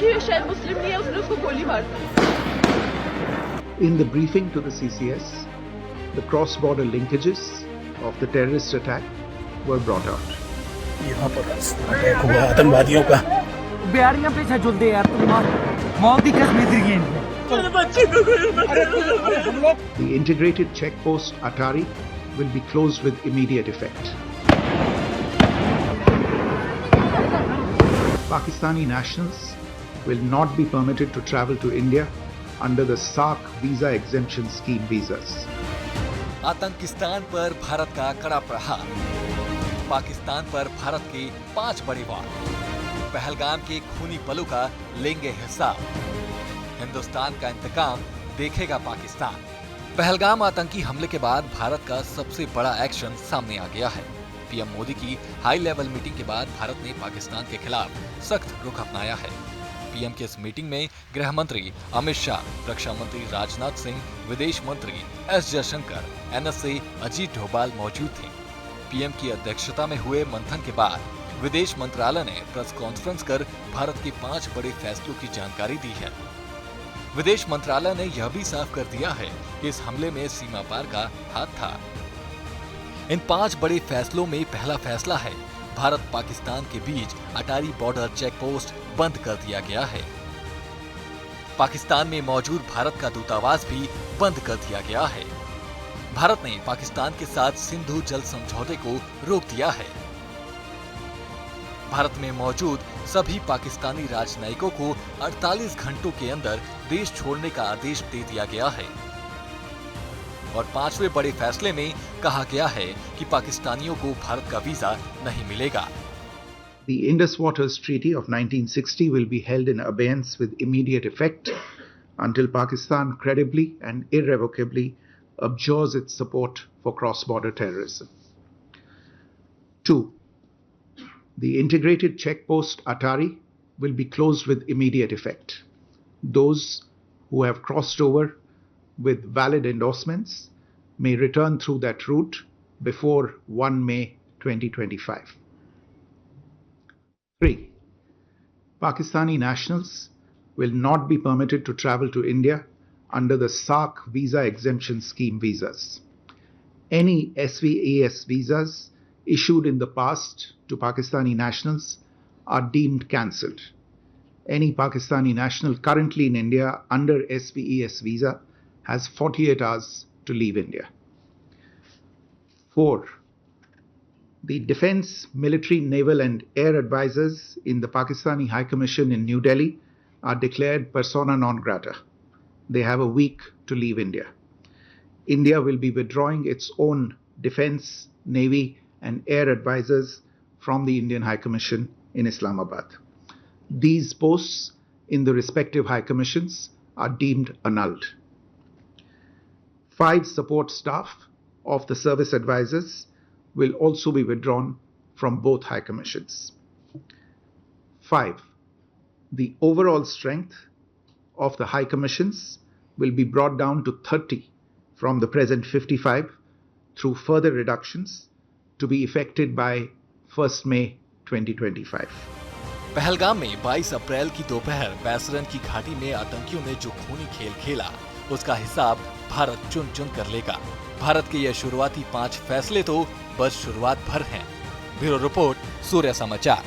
हिंदी है, शायद मुस्लिम नहीं है, उसने उसको गोली मार दी। In the briefing to the CCS, the cross-border linkages of the terrorist attack were brought out. यहाँ पर अटैक हुआ आतंकवादियों का। बेहारियां पे झुलते यार, तुम मौत की कसम दे रही हैं। The integrated checkpost Atari will be closed with immediate effect. Pakistani nationals will not be permitted to travel to India under the SAARC visa exemption scheme visas. आतंकिस्तान पर भारत का कड़ा प्रहार। पाकिस्तान पर भारत के 5 बड़े वार। पहलगाम के खूनी पलों का लेंगे हिसाब। हिंदुस्तान का इंतकाम देखेगा पाकिस्तान। पहलगाम आतंकी हमले के बाद भारत का सबसे बड़ा एक्शन सामने आ गया है। पीएम मोदी की हाई लेवल मीटिंग के बाद भारत ने पाकिस्तान के खिलाफ सख्त रुख अपनाया है। पीएम की इस मीटिंग में गृह मंत्री अमित शाह, रक्षा मंत्री राजनाथ सिंह, विदेश मंत्री एस जयशंकर, एनएसए अजीत डोभाल मौजूद थे। पीएम की अध्यक्षता में हुए मंथन के बाद विदेश मंत्रालय ने प्रेस कॉन्फ्रेंस कर भारत के 5 बड़े फैसलों की जानकारी दी है। विदेश मंत्रालय ने यह भी साफ कर दिया है कि इस हमले में सीमा पार का हाथ था। इन 5 बड़े फैसलों में पहला फैसला है भारत पाकिस्तान के बीच अटारी बॉर्डर चेक पोस्ट बंद कर दिया गया है। पाकिस्तान में मौजूद भारत का दूतावास भी बंद कर दिया गया है। भारत ने पाकिस्तान के साथ सिंधु जल समझौते को रोक दिया है। भारत में मौजूद सभी पाकिस्तानी राजनयिकों को 48 घंटों के अंदर देश छोड़ने का आदेश दे दिया गया है। और 5वें बड़े फैसले में कहा गया है कि पाकिस्तानियों को भारत का वीजा नहीं मिलेगा। The Indus Waters Treaty of 1960 will be held in abeyance with immediate effect until Pakistan credibly and irrevocably abjures its support for cross-border terrorism. 2. The integrated checkpost Atari will be closed with immediate effect. Those who have crossed over with valid endorsements may return through that route before 1 May 2025. 3. Pakistani nationals will not be permitted to travel to India under the SAARC visa exemption scheme visas. Any SVES visas issued in the past to Pakistani nationals are deemed cancelled. Any Pakistani national currently in India under SVES visa has 48 hours to leave India. 4. The defense, military, naval and air advisors in the Pakistani High Commission in New Delhi are declared persona non grata. They have a week to leave India. India will be withdrawing its own defense, navy and air advisors from the Indian High Commission in Islamabad. These posts in the respective High Commissions are deemed annulled. 5 support staff of the service advisors will also be withdrawn from both High Commissions. 5. The overall strength of the High Commissions will be brought down to 30 from the present 55 through further reductions to be effected by 1st May 2025. Pahalgam में 22 अप्रैल की दोपहर बैसरन की घाटी में आतंकियों ने जो खूनी खेल खेला, उसका हिसाब भारत चुन चुन कर लेगा। भारत के ये शुरुआती 5 फैसले तो बस शुरुआत भर हैं। ब्यूरो रिपोर्ट, सूर्य समाचार।